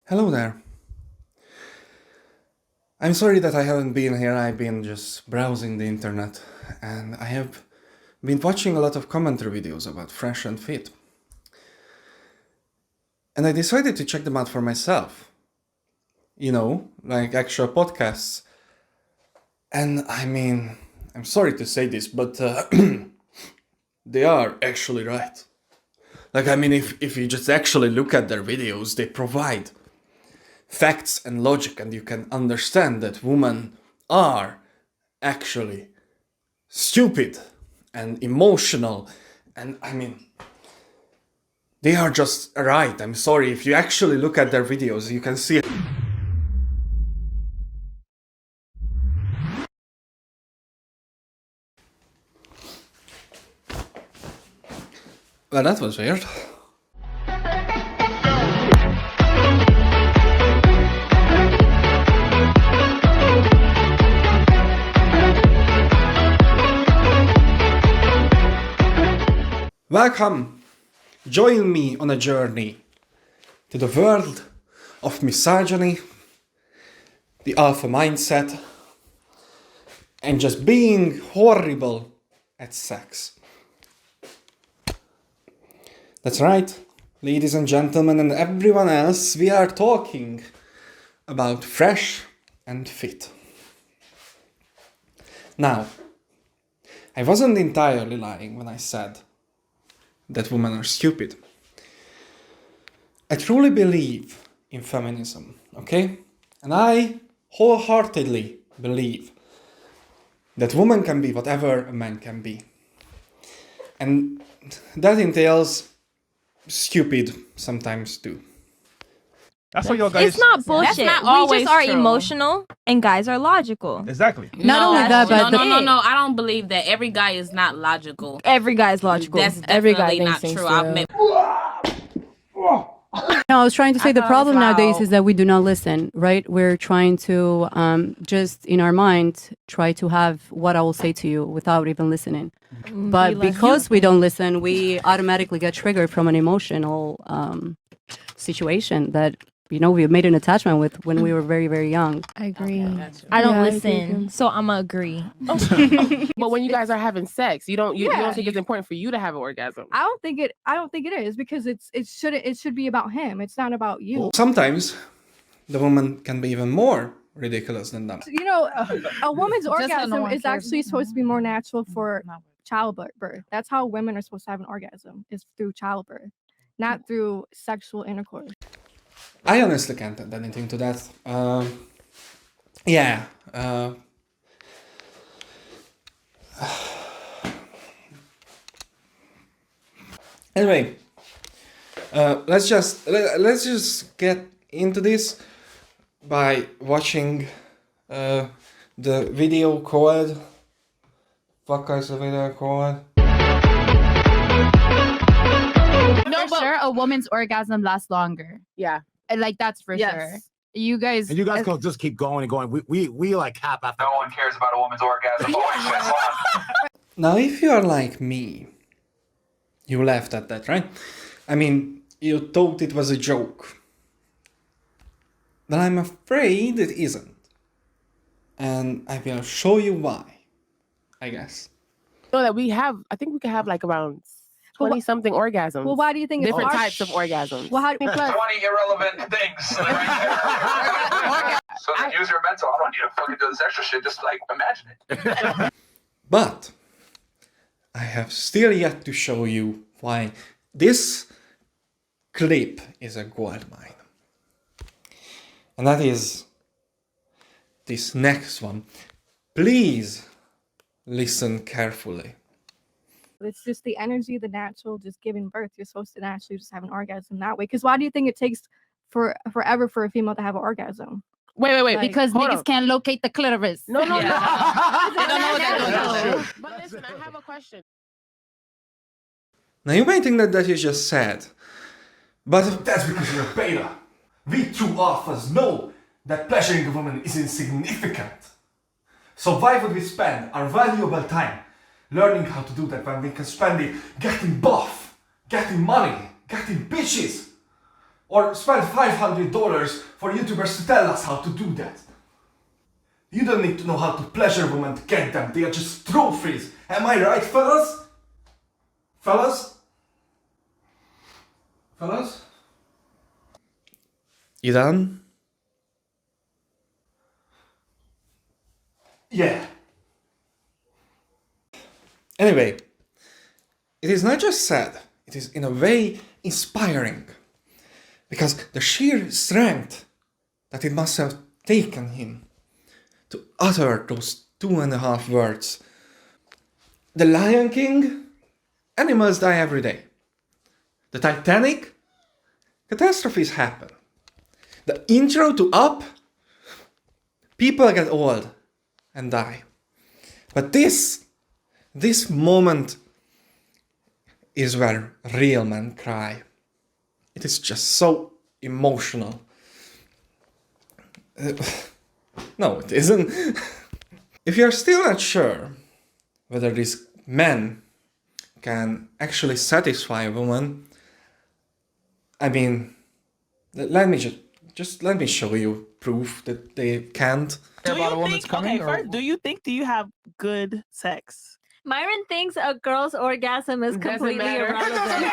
Hello there. I'm sorry that I haven't been here. I've been just browsing the internet and I have been watching a lot of commentary videos about Fresh and Fit. And I decided to check them out for myself. You know, like actual podcasts. And I mean, I'm sorry to say this, but they are actually right. Like, I mean, if you just actually look at their videos, they provide facts and logic, and you can understand that women are actually stupid and emotional, and I mean, they are just right. I'm sorry, if you actually look at their videos, you can see. Well, that was weird. Welcome! Join me on a journey to the world of misogyny, the alpha mindset, and just being horrible at sex. That's right, ladies and gentlemen and everyone else, we are talking about Fresh and Fit. Now, I wasn't entirely lying when I said that women are stupid. I truly believe in feminism, okay? And I wholeheartedly believe that women can be whatever a man can be. And that entails stupid sometimes too. That's what y'all guys. It's not bullshit. That's not We always just are true. emotional, and guys are logical. Exactly. Not only that, but no. I don't believe that every guy is not logical. Every guy is logical. That's Every guy definitely not thinks true. so. I've met. No, I was trying to say the thought it problem was nowadays how- is that we do not listen, right? We're trying to just in our mind try to have what I will say to you without even listening. But because we don't listen, we automatically get triggered from an emotional situation that, you know, we made an attachment with when we were very, very young. I agree. That's I don't Yeah, I listen, agree. so I'ma agree. But when you guys are having sex, you don't think it's important for you to have an orgasm. I don't think it is because it should be about him. It's not about you. Sometimes the woman can be even more ridiculous than that. You know, a woman's Just so no orgasm one is cares. actually supposed to be more natural for childbirth. That's how women are supposed to have an orgasm, is through childbirth, not through sexual intercourse. I honestly can't add anything to that. Yeah. Anyway, let's just get into this by watching the video called. Fuck is the video called? No, for sure, a woman's orgasm lasts longer. Yeah. Like that's for sure. You guys, And you guys can just keep going and going. We like cap after. No one cares about a woman's orgasm. Now, if you are like me, you laughed at that, right? I mean, you thought it was a joke. But I'm afraid it isn't. And I will show you why, I guess. So that I think we could have like around But 20 something orgasms. Well, why do you think it's different hard? types of orgasms? Well, how do you 20 irrelevant things right there. So then use your mental. I don't need to fucking do this extra shit. Just like imagine it. But I have still yet to show you why this clip is a gold mine. And that is this next one. Please listen carefully. It's just the energy, the natural, just giving birth. You're supposed to naturally just have an orgasm that way. Because why do you think it takes forever for a female to have an orgasm? Wait. Like- because hold niggas on. can't locate the clitoris. No. They don't know what they're That's doing. But listen, I have a question. Now you may think that that is just sad. But that's because you're a beta. We two alphas know that pleasuring a woman is insignificant. So why would we spend our valuable time learning how to do that when we can spend it getting buff, getting money, getting bitches? or spend $500 for YouTubers to tell us how to do that. You don't need to know how to pleasure women to get them, they are just trophies. Am I right, fellas? Fellas? Fellas? You done? Yeah. Anyway, it is not just sad, it is in a way inspiring. Because the sheer strength that it must have taken him to utter those 2.5 words. The Lion King, animals die every day. The Titanic, catastrophes happen. The intro to Up, people get old and die. But this moment is where real men cry. It is just so emotional. No, it isn't. If you're still not sure whether these men can actually satisfy a woman, I mean, let me just let me show you proof that they can't. Do you think do you have good sex? Myron thinks a girl's orgasm is completely irrelevant.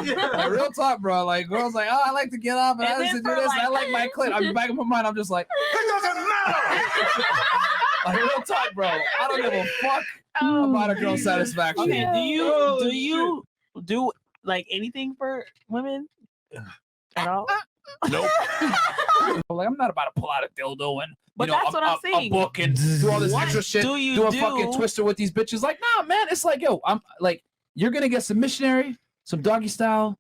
Yeah, real talk, bro. Like, girls like, oh, I like to get off and I like to do this. I like my clit. I'm back in my mind. I'm just like, it doesn't matter. Like, real talk, bro. I don't give a fuck about a girl's satisfaction. Okay, do you do like anything for women at all? Nope. Like, I'm not about to pull out a dildo and But that's what I'm saying. A book and do all this extra shit. Do a fucking twister with these bitches. Like, nah, man. It's like, yo, I'm like, you're gonna get some missionary, some doggy style.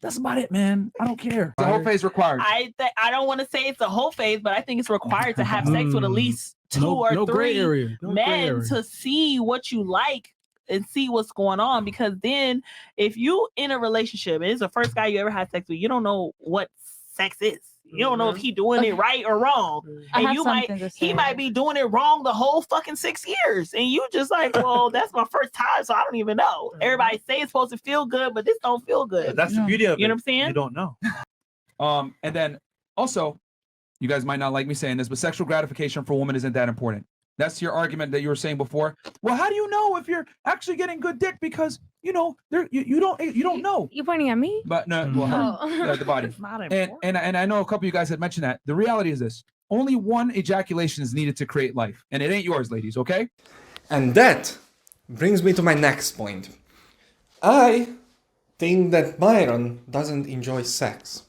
That's about it, man. I don't care. The whole phase required. I don't want to say it's a whole phase, but I think it's required to have sex with at least two or three men to see what you like and see what's going on. Because then, if you in a relationship and it's the first guy you ever had sex with, you don't know what sex is. You don't know if he doing it right or wrong. And he might be doing it wrong the whole fucking 6 years. And you just like, well, that's my first time, so I don't even know. Everybody say it's supposed to feel good, but this don't feel good. That's the beauty of it. You know what I'm saying? You don't know. And then also, you guys might not like me saying this, but sexual gratification for a woman isn't that important. That's your argument that you were saying before. Well, how do you know if you're actually getting good dick? Because you know, you don't know. You pointing at me? But no, well, the body. And I know a couple of you guys had mentioned that. The reality is this: only one ejaculation is needed to create life, and it ain't yours, ladies. Okay? And that brings me to my next point. I think that Myron doesn't enjoy sex.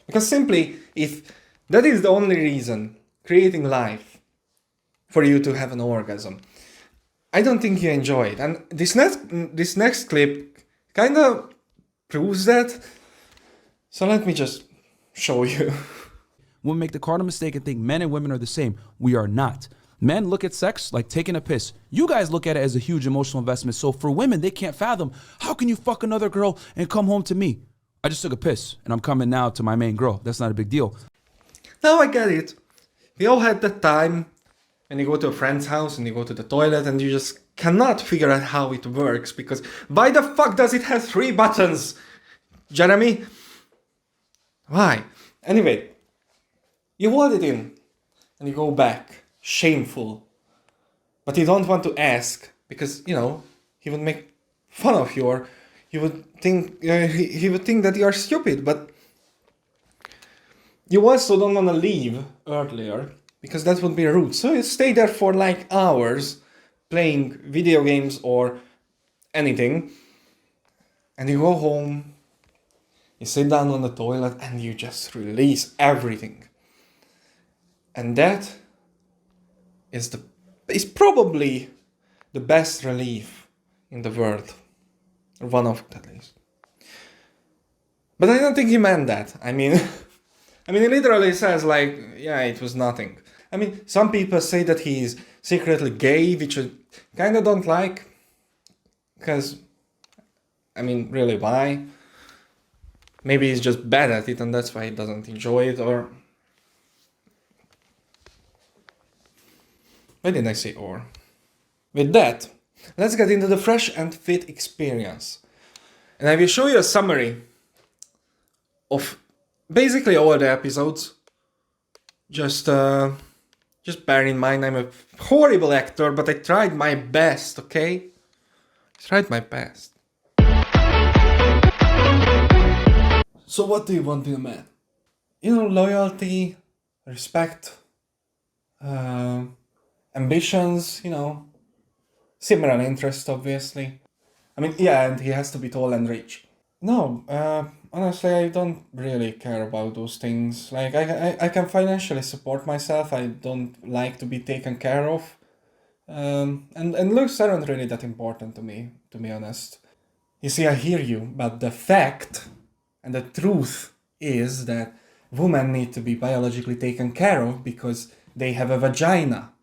Because simply, if that is the only reason creating life for you to have an orgasm, I don't think you enjoy it. And this next clip kind of proves that. So let me just show you. Women make the cardinal mistake and think men and women are the same. We are not. Men look at sex like taking a piss. You guys look at it as a huge emotional investment. So for women, they can't fathom, how can you fuck another girl and come home to me? I just took a piss and I'm coming now to my main girl. That's not a big deal. Now I get it. We all had that time when you go to a friend's house and you go to the toilet and you just cannot figure out how it works because why the fuck does it have 3 buttons? Jeremy? Why? Anyway, you hold it in and you go back, shameful. But you don't want to ask because, you know, he would make fun of you or he would think that you are stupid, but you also don't want to leave earlier because that would be rude. So you stay there for like hours playing video games or anything. And you go home, you sit down on the toilet and you just release everything. And that is probably the best relief in the world. Or one of it at least. But I don't think he meant that. I mean, he literally says like, yeah, it was nothing. I mean, some people say that he's secretly gay, which I kind of don't like. Because, I mean, really, why? Maybe he's just bad at it and that's why he doesn't enjoy it, or... Why didn't I say or? With that, let's get into the fresh and fit experience. And I will show you a summary of basically all the episodes. Just bear in mind I'm a horrible actor, but I tried my best, okay? I tried my best. So what do you want in a man? You know, loyalty, respect, ambitions, you know, similar interests, obviously. I mean, yeah, and he has to be tall and rich. No, honestly, I don't really care about those things. Like, I can financially support myself. I don't like to be taken care of. And looks aren't really that important to me, to be honest. You see, I hear you, but the fact and the truth is that women need to be biologically taken care of because they have a vagina.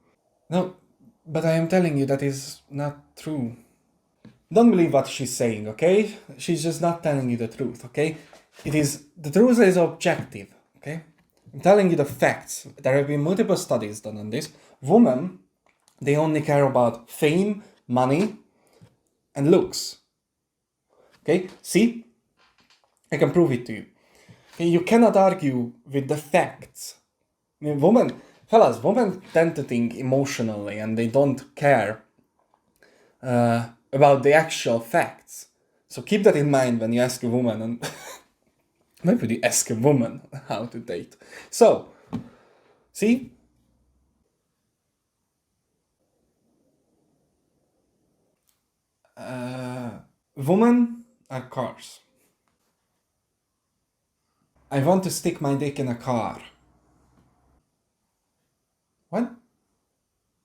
No, but I am telling you that is not true. Don't believe what she's saying, okay? She's just not telling you the truth, okay? The truth is objective, okay? I'm telling you the facts. There have been multiple studies done on this. Women, they only care about fame, money, and looks. Okay? See? I can prove it to you. Okay? You cannot argue with the facts. I mean, women tend to think emotionally and they don't care about the actual facts. So keep that in mind when you ask a woman, and maybe you ask a woman how to date. So, see? Women are cars. I want to stick my dick in a car. What?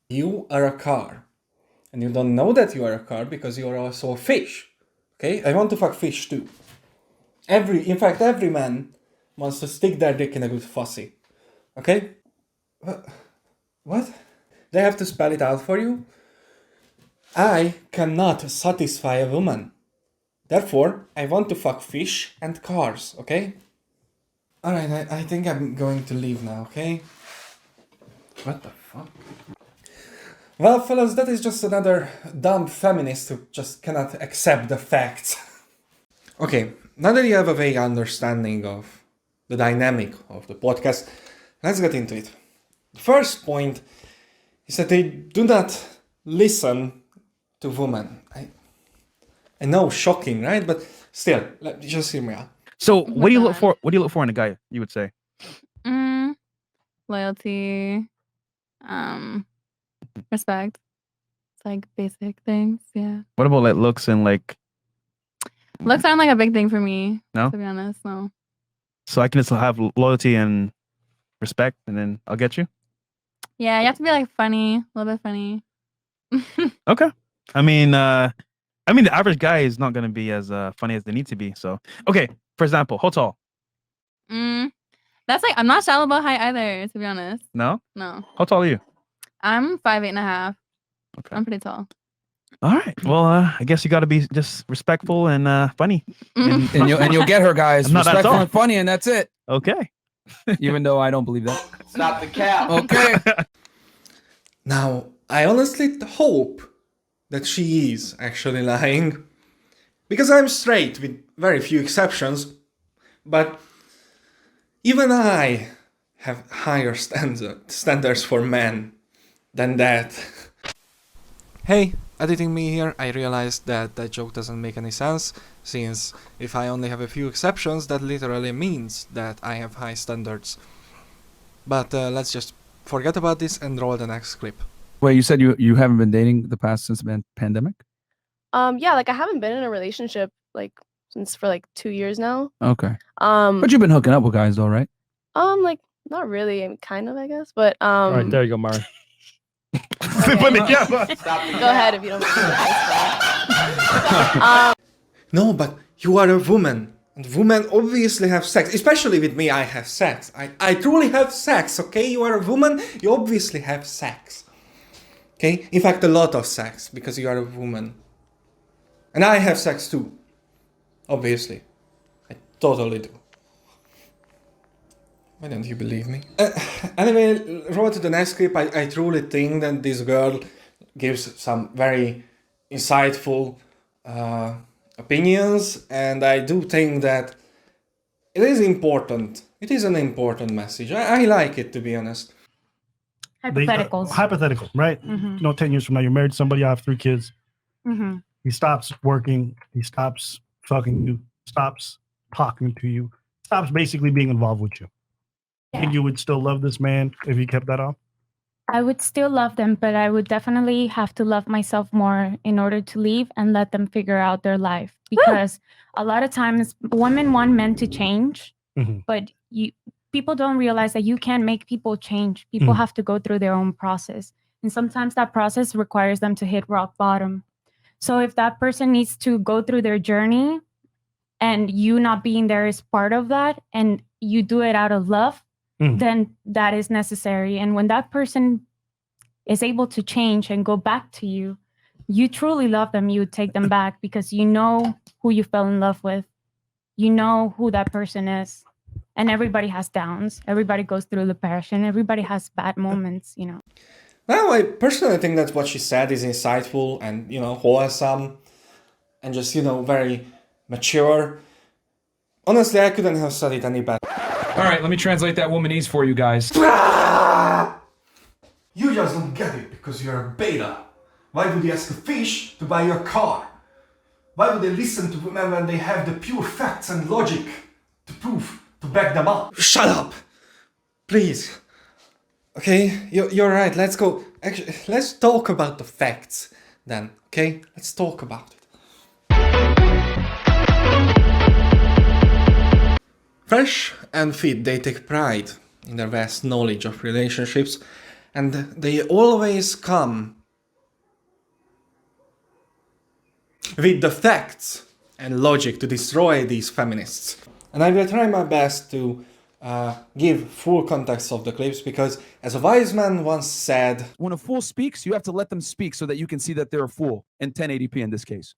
You are a car. And you don't know that you are a car because you are also a fish. Okay? I want to fuck fish too. In fact, every man wants to stick their dick in a good fussy. Okay? What? They have to spell it out for you? I cannot satisfy a woman. Therefore, I want to fuck fish and cars, okay? Alright, I think I'm going to leave now, okay? What the fuck? Well, fellas, that is just another dumb feminist who just cannot accept the facts. Okay, now that you have a vague understanding of the dynamic of the podcast, let's get into it. The first point is that they do not listen to women. I know, shocking, right? But still, just hear me out. So, what do you look for? What do you look for in a guy? You would say, Loyalty, respect. It's like basic things, yeah. what about like looks and like? Looks aren't like a big thing for me. No? To be honest, no. So I can just have loyalty and respect, and then I'll get you. Yeah, you have to be like funny, a little bit funny. Okay. I mean, the average guy is not gonna be as funny as they need to be. So, okay. For example, how tall? That's like I'm not shallow about height either. To be honest. No. No. How tall are you? I'm 5'8.5". Okay. I'm pretty tall. All right. Well, I guess you got to be just respectful and funny. And you'll get her, guys. I'm not that Respectful tall. and funny, and that's it. Okay. Even though I don't believe that. Stop the cap. Okay. Now, I honestly hope that she is actually lying. Because I'm straight, with very few exceptions. But even I have higher standards for men than that. Hey, editing me here, I realized that that joke doesn't make any sense, since if I only have a few exceptions, that literally means that I have high standards. But let's just forget about this and roll the next clip. Wait, you said you haven't been dating the past since the pandemic? Yeah, like I haven't been in a relationship since for 2 years now. Okay. But you've been hooking up with guys though, right? Not really. I mean, kind of, I guess. But All right, there you go, Myron. okay. Go ahead if you don't mind. No, but you are a woman. And women obviously have sex. Especially with me, I have sex. I truly have sex, okay? You are a woman, you obviously have sex. Okay? In fact, a lot of sex, because you are a woman. And I have sex too. Obviously. I totally do. Why don't you believe me? Anyway, roll to the next clip. I truly think that this girl gives some very insightful opinions, and I do think that it is important. It is an important message. I like it, to be honest. Hypotheticals. Hypothetical, right? Mhm. 10 years from now, you're married to somebody, you have 3 kids. Mm-hmm. He stops working. He stops fucking you. Stops talking to you. Stops basically being involved with you. Think you would still love this man if he kept that off? I would still love them, but I would definitely have to love myself more in order to leave and let them figure out their life. Because a lot of times women want men to change, but people don't realize that you can't make people change. People have to go through their own process. And sometimes that process requires them to hit rock bottom. So if that person needs to go through their journey and you not being there is part of that, and you do it out of love, then that is necessary. And when that person is able to change and go back to you, you truly love them. You take them back because you know who you fell in love with. You know who that person is. And everybody has downs. Everybody goes through the passion. Everybody has bad moments, you know. Now, I personally think that what she said is insightful and, wholesome and just, very mature. Honestly, I couldn't have said it any better. All right, let me translate that womanese for you guys. You just don't get it because you're a beta. Why would you ask a fish to buy your car? Why would they listen to women when they have the pure facts and logic to prove, to back them up? Shut up! Please. Okay, you're right, let's go. Actually, let's talk about the facts then, okay? Let's talk about it. Fresh and Fit, they take pride in their vast knowledge of relationships, and they always come with the facts and logic to destroy these feminists. And I will try my best to give full context of the clips, because as a wise man once said, when a fool speaks, you have to let them speak so that you can see that they're a fool, in 1080p in this case.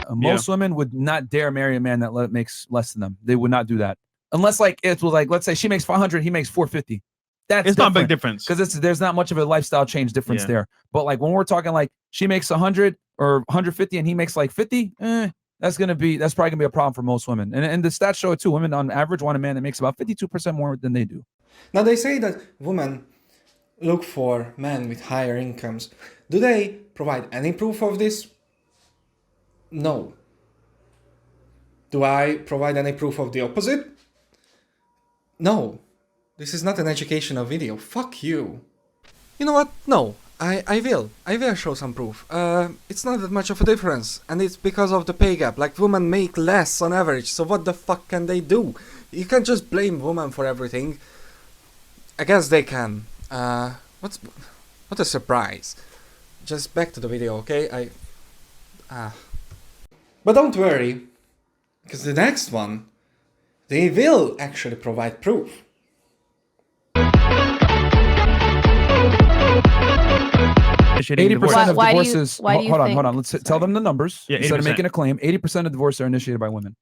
Most women would not dare marry a man that makes less than them. They would not do that. Unless it was let's say she makes 500, he makes 450. It's not a big difference. Because there's not much of a lifestyle change difference there. But when we're talking she makes 100 or 150 and he makes 50, that's probably gonna be a problem for most women. And the stats show it too. Women on average want a man that makes about 52% more than they do. Now they say that women look for men with higher incomes. Do they provide any proof of this? No. Do I provide any proof of the opposite? No. This is not an educational video. Fuck you. You know what? No. I will. I will show some proof. It's not that much of a difference. And it's because of the pay gap. Women make less on average. So what the fuck can they do? You can't just blame women for everything. I guess they can. What a surprise. Just back to the video, okay? But don't worry, because the next one, they will actually provide proof. 80% of divorces. Hold on. Let's tell them the numbers. Yeah, instead of 80%. making a claim, 80% of divorces are initiated by women.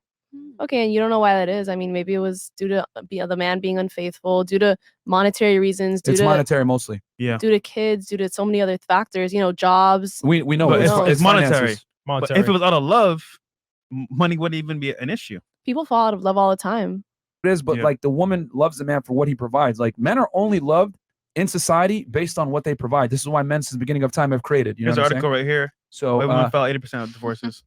Okay, and you don't know why that is. I mean, maybe it was due to the man being unfaithful, due to monetary reasons, It's monetary mostly. Yeah. due to kids, due to so many other factors. Jobs. We know But it's monetary. finances. But if it was out of love, money wouldn't even be an issue. People fall out of love all the time. It is, but the woman loves the man for what he provides. Men are only loved in society based on what they provide. This is why men since the beginning of time have created. You know Here's what an I'm article saying? right here. So women file 80% of divorces.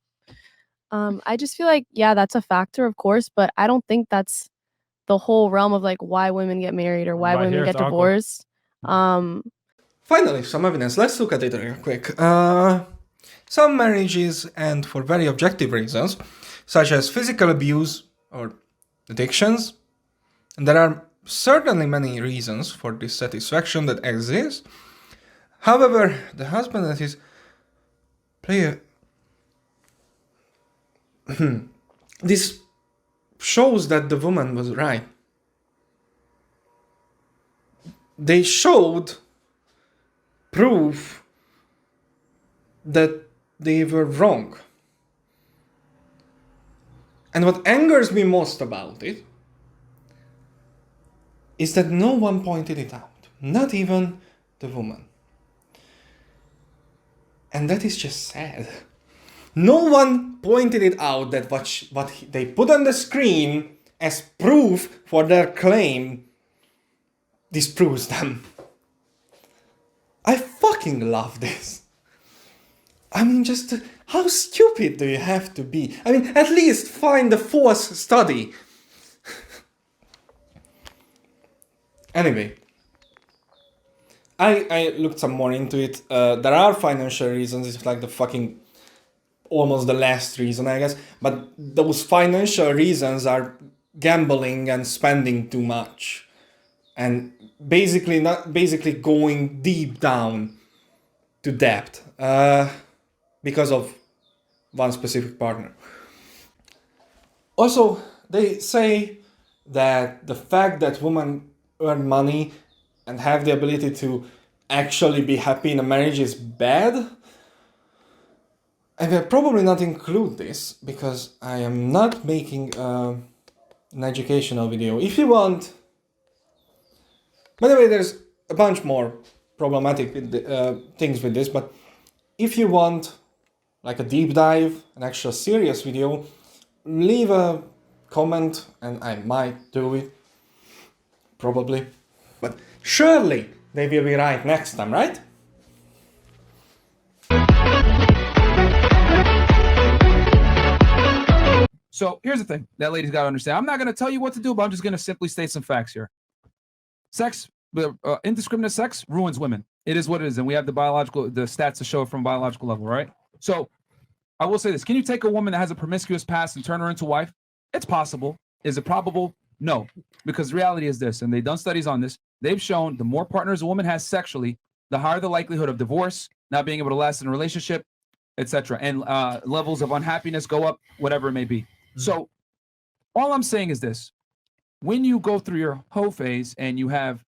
I just feel like, that's a factor, of course, but I don't think that's the whole realm of why women get married or why Right, women here's get the article. divorced. Finally, some evidence. Let's look at it real quick. Some marriages end for very objective reasons, such as physical abuse or addictions. And there are certainly many reasons for dissatisfaction that exist. However, the husband and his player... This shows that the woman was right. They showed proof that they were wrong. And what angers me most about it is that no one pointed it out, not even the woman. And that is just sad. No one pointed it out that what they put on the screen as proof for their claim disproves them. I fucking love this. I mean, just how stupid do you have to be? I mean, at least find the fourth study. Anyway, I looked some more into it. There are financial reasons. It's like the fucking almost the last reason, I guess. But those financial reasons are gambling and spending too much, and basically going deep down to debt because of one specific partner. Also, they say that the fact that women earn money and have the ability to actually be happy in a marriage is bad. I will probably not include this because I am not making an educational video. If you want... By the way, there's a bunch more problematic things with this, but if you want like a deep dive, an actual serious video, leave a comment and I might do it. Probably. But surely they will be right next time, right? So here's the thing that ladies got to understand. I'm not going to tell you what to do, but I'm just going to simply state some facts here. Sex, indiscriminate sex ruins women. It is what it is. And we have the stats to show it from a biological level, right? So I will say this. Can you take a woman that has a promiscuous past and turn her into a wife? It's possible. Is it probable? No. Because the reality is this, and they've done studies on this. They've shown the more partners a woman has sexually, the higher the likelihood of divorce, not being able to last in a relationship, etc. And levels of unhappiness go up, whatever it may be. So all I'm saying is this. When you go through your hoe phase and you have,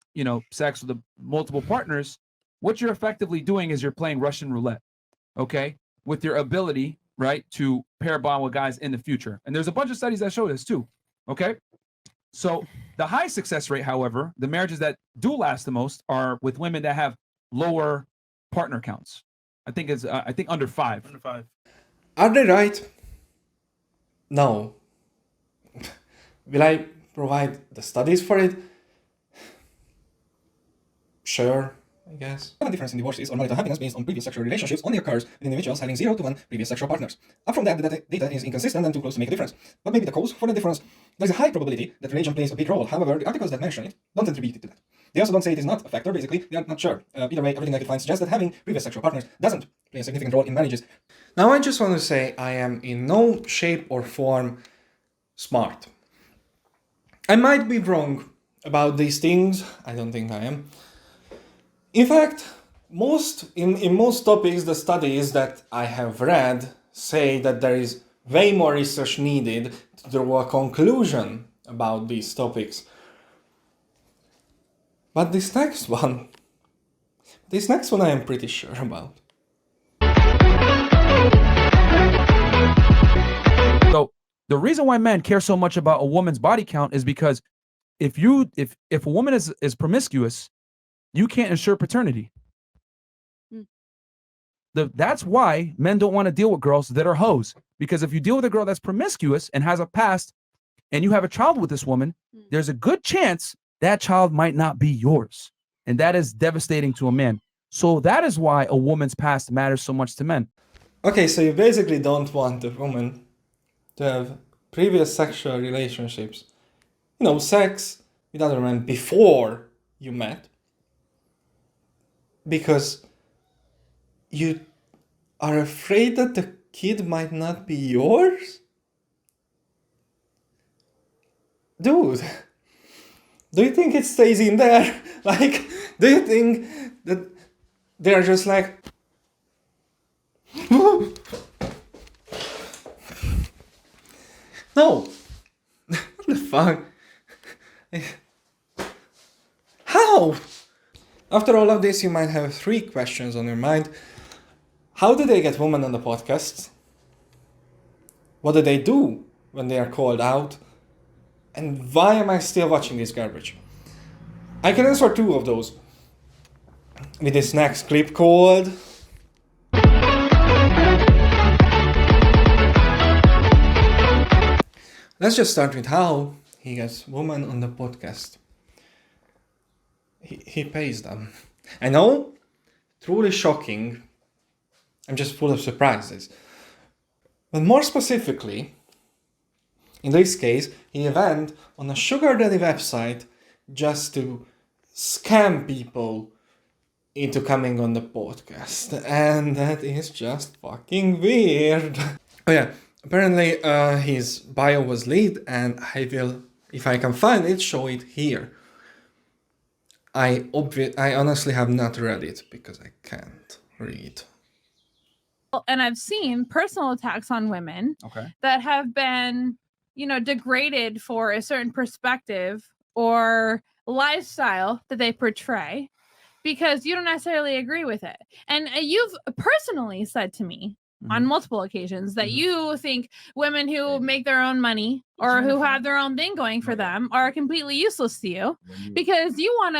sex with multiple partners, what you're effectively doing is you're playing Russian roulette, okay? With your ability, right, to pair bond with guys in the future. And there's a bunch of studies that show this too, okay? So the high success rate, however, the marriages that do last the most are with women that have lower partner counts. I think it's under 5. Under 5. Are they right? No. Will I provide the studies for it? Sure, I guess. The difference in divorces or marital happiness based on previous sexual relationships only occurs with individuals having 0 to 1 previous sexual partners. Up from that, the data is inconsistent and too close to make a difference. But maybe the cause for the difference, there's a high probability that religion plays a big role. However, the articles that mention it don't attribute it to that. They also don't say it is not a factor, basically, they are not sure. Either way, everything I could find suggests that having previous sexual partners doesn't play a significant role in marriages. Now I just want to say I am in no shape or form smart. I might be wrong about these things. I don't think I am. In fact, in most topics, the studies that I have read say that there is way more research needed to draw a conclusion about these topics. But this next one I am pretty sure about. So the reason why men care so much about a woman's body count is because if a woman is promiscuous, you can't ensure paternity. That's why men don't want to deal with girls that are hoes. Because if you deal with a girl that's promiscuous and has a past, and you have a child with this woman, there's a good chance that child might not be yours. And that is devastating to a man. So that is why a woman's past matters so much to men. Okay, so you basically don't want a woman to have previous sexual relationships, sex with other men before you met, because you are afraid that the kid might not be yours? Dude, do you think it stays in there? Like, do you think that they're just like... No! What the fuck? How? After all of this, you might have 3 questions on your mind. How do they get women on the podcast? What do they do when they are called out? And why am I still watching this garbage? I can answer 2 of those with this next clip called... Let's just start with how he gets women on the podcast. He pays them. I know, truly shocking. I'm just full of surprises. But more specifically, in this case, he went on a sugar daddy website just to scam people into coming on the podcast. And that is just fucking weird. Oh yeah, apparently his bio was leaked, and I will, if I can find it, show it here. I honestly have not read it because I can't read. And I've seen personal attacks on women that have been, degraded for a certain perspective or lifestyle that they portray because you don't necessarily agree with it. And you've personally said to me on multiple occasions that you think women who make their own money or who have their own thing going for them are completely useless to you because you want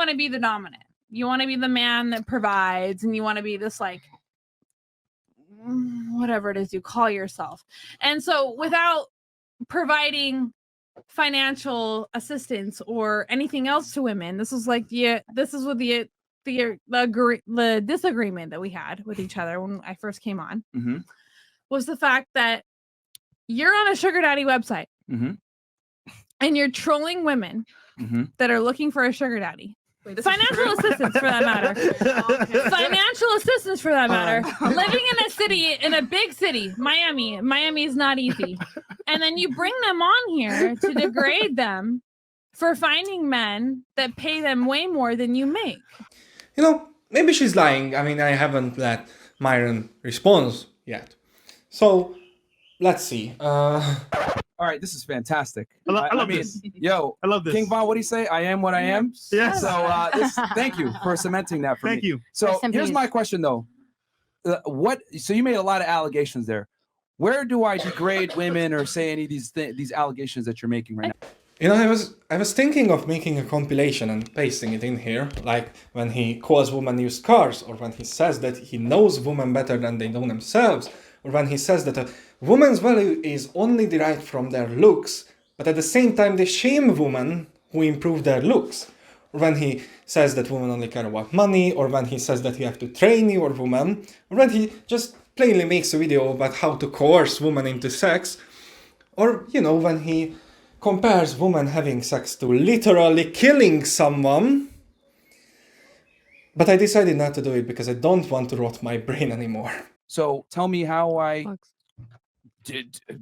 to be the dominant. You want to be the man that provides, and you want to be this like whatever it is you call yourself. And so without providing financial assistance or anything else to women, this is what the disagreement that we had with each other when I first came on was the fact that you're on a sugar daddy website and you're trolling women that are looking for a sugar daddy. Financial assistance for that matter. Financial assistance for that matter. Living in a city, in a big city, Miami. Miami is not easy. And then you bring them on here to degrade them for finding men that pay them way more than you make. Maybe she's lying. I mean, I haven't let Myron respond yet. So, let's see. All right, this is fantastic. I love this. Yo, I love this. King Von, what do you say? I am what I am. Yes. So thank you for cementing that for me. Thank you. So here's my question though. So you made a lot of allegations there. Where do I degrade women or say any of these allegations that you're making right now? I was thinking of making a compilation and pasting it in here, like when he calls women used cars, or when he says that he knows women better than they know themselves, or when he says that a woman's value is only derived from their looks, but at the same time they shame women who improve their looks. Or when he says that women only care about money, or when he says that you have to train your woman, or when he just plainly makes a video about how to coerce women into sex, or, when he compares women having sex to literally killing someone. But I decided not to do it because I don't want to rot my brain anymore. So tell me how I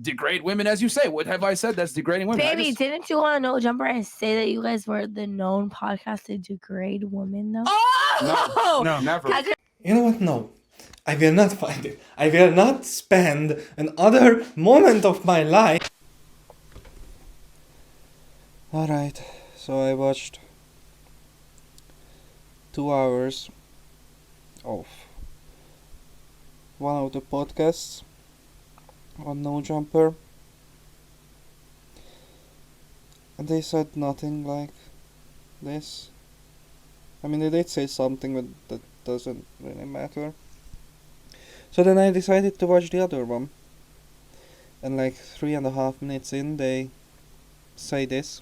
degrade women, as you say. What have I said that's degrading women? Baby, didn't you want to know Jumper and say that you guys were the known podcast to degrade women, though? No, never. You know what? No. I will not find it. I will not spend another moment of my life. Alright, so I watched 2 hours of one of the podcasts on No Jumper, and they said nothing like this. I mean, they did say something, but that doesn't really matter. So then I decided to watch the other one, and like 3.5 minutes in, they say this.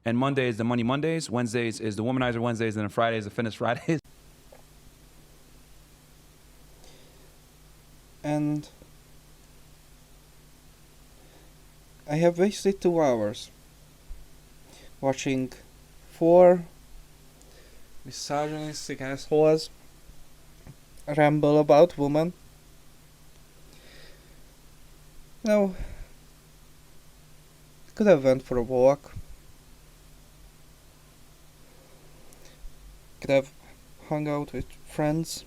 And Monday is the Money Mondays, Wednesdays is the Womanizer Wednesdays, and then Friday is the Fitness Fridays. And I have wasted 2 hours watching 4 misogynistic assholes ramble about women. Now, could have went for a walk. Could have hung out with friends.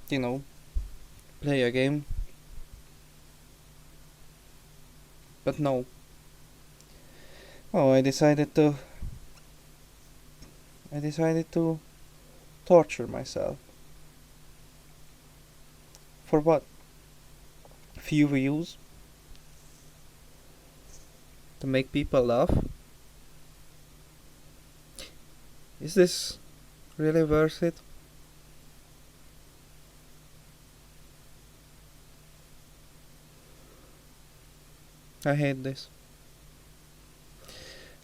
Play a game. But no. Oh, I decided to torture myself. For what? Few views? To make people laugh? Is this really worth it? I hate this.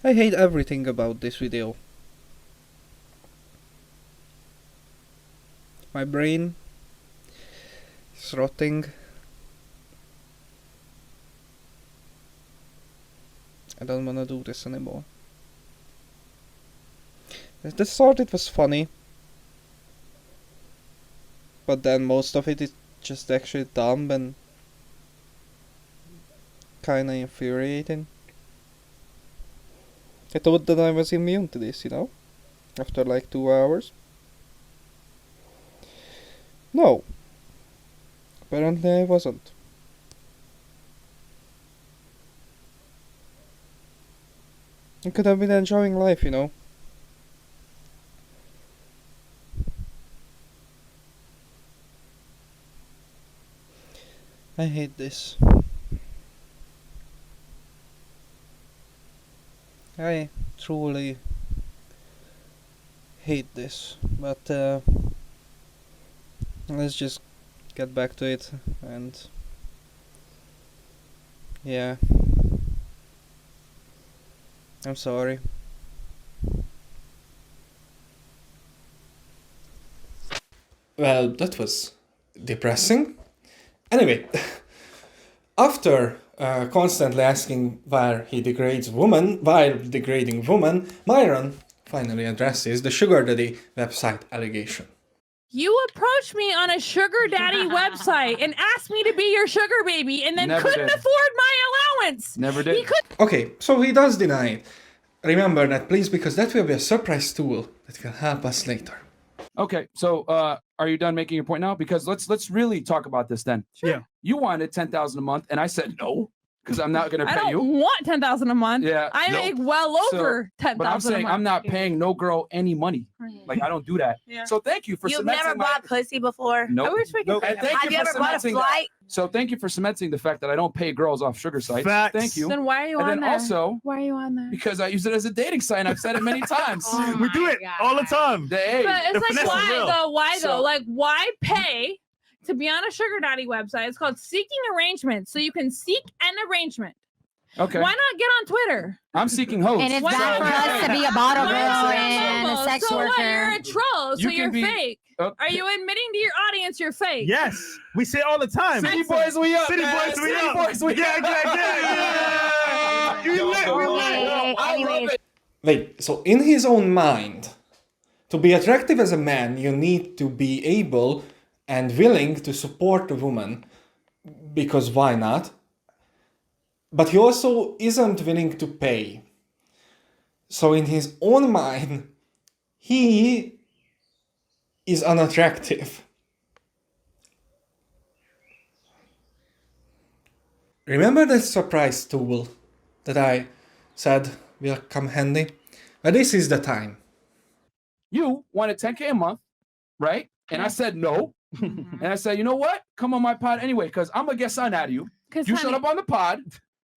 I hate everything about this video. My brain is rotting. I don't wanna do this anymore. At the start it was funny, but then most of it is just actually dumb and kinda infuriating. I thought that I was immune to this, you know? After like 2 hours. No. Apparently I wasn't. I could have been enjoying life, you know? I hate this. I truly hate this, but let's just get back to it, and yeah, I'm sorry. Well, that was depressing. Anyway, after constantly asking why he degrades women while degrading women, Myron finally addresses the sugar daddy website allegation. You approached me on a sugar daddy website and asked me to be your sugar baby and then Never couldn't did. afford my allowance. Never He could Okay, so he does deny it. Remember that, please, because that will be a surprise tool that will help us later. Okay, so are you done making your point now? Because let's really talk about this then. Sure. You wanted 10,000 a month, and I said no, because I'm not going to I pay don't you. want 10,000 a month. Yeah, I nope. make well over 10,000 But I'm a saying month. I'm not paying no girl any money. Like I don't do that. Yeah. So thank you for You've cementing never my- bought pussy before. Nope. I wish we could. Nope. And thank Have you you for ever bought a cementing that. flight? So thank you for cementing the fact that I don't pay girls off sugar sites. Facts. Thank you. Then why are you and on then there? also Why are you on there? because I use it as a dating site. And I've said it many times. We do it all the time. Hey, But it's like, finesse is why real. though? Why So- though? Like, why pay to be on a sugar daddy website? It's called seeking arrangement. So you can seek an arrangement. Okay. Why not get on Twitter? I'm seeking hoes. And it's Why bad not for get us to on- be a bottle why girl not get on and a Bumble? sex so worker. What? You're a troll, so You can you're be- fake. Are you admitting to your audience you're fake? Yes, we say it all the time. City boys, we up. City man. boys, we City up. boys, we Yeah, up. yeah. You lit, we lit. I love it. Wait, so in his own mind, to be attractive as a man, you need to be able and willing to support a woman, because why not? But he also isn't willing to pay. So in his own mind, he is unattractive. Remember that surprise tool that I said will come handy? Well, this is the time. You wanted 10K a month, right? And I said no. And I said, you know what? Come on my pod anyway, because I'm gonna get something out of you. 'Cause, You showed honey- up on the pod.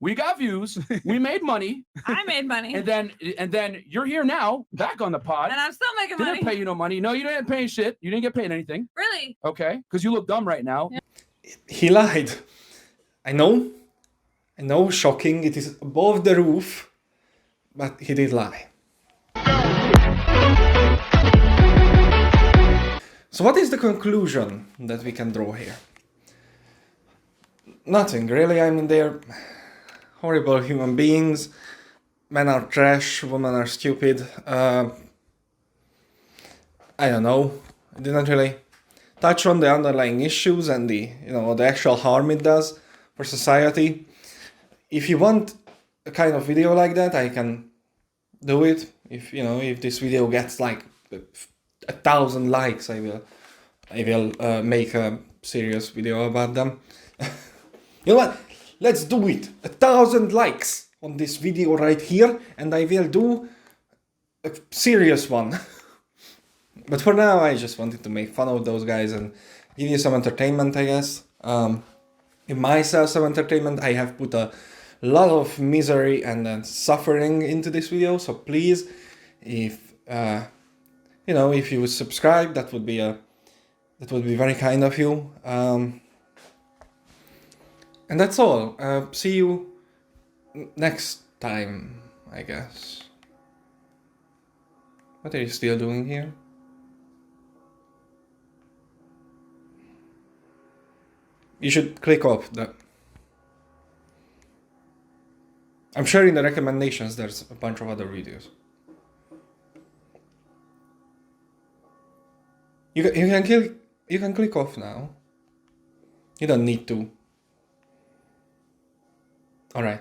We got views. We made money. I made money. And then you're here now, back on the pod. And I'm still making Didn't money. pay you no money. No, you didn't pay shit. You didn't get paid anything. Really? Okay, because you look dumb right now. He lied. I know, shocking, it is above the roof, but he did lie. So what is the conclusion that we can draw here? Nothing, really. I mean, they're horrible human beings. Men are trash, women are stupid. I don't know. I didn't really touch on the underlying issues and the actual harm it does for society. If you want a kind of video like that, I can do it. If this video gets like 1,000 likes, I will make a serious video about them. You know what? Let's do it. 1,000 likes on this video right here, and I will do a serious one. But for now, I just wanted to make fun of those guys and give you some entertainment, I guess. Give myself some entertainment. I have put a lot of misery and suffering into this video, so please, if you would subscribe, that would be very kind of you. And that's all. See you next time, I guess. What are you still doing here? You should click off the... I'm sharing the recommendations, there's a bunch of other videos. You can click off now. You don't need to. Alright.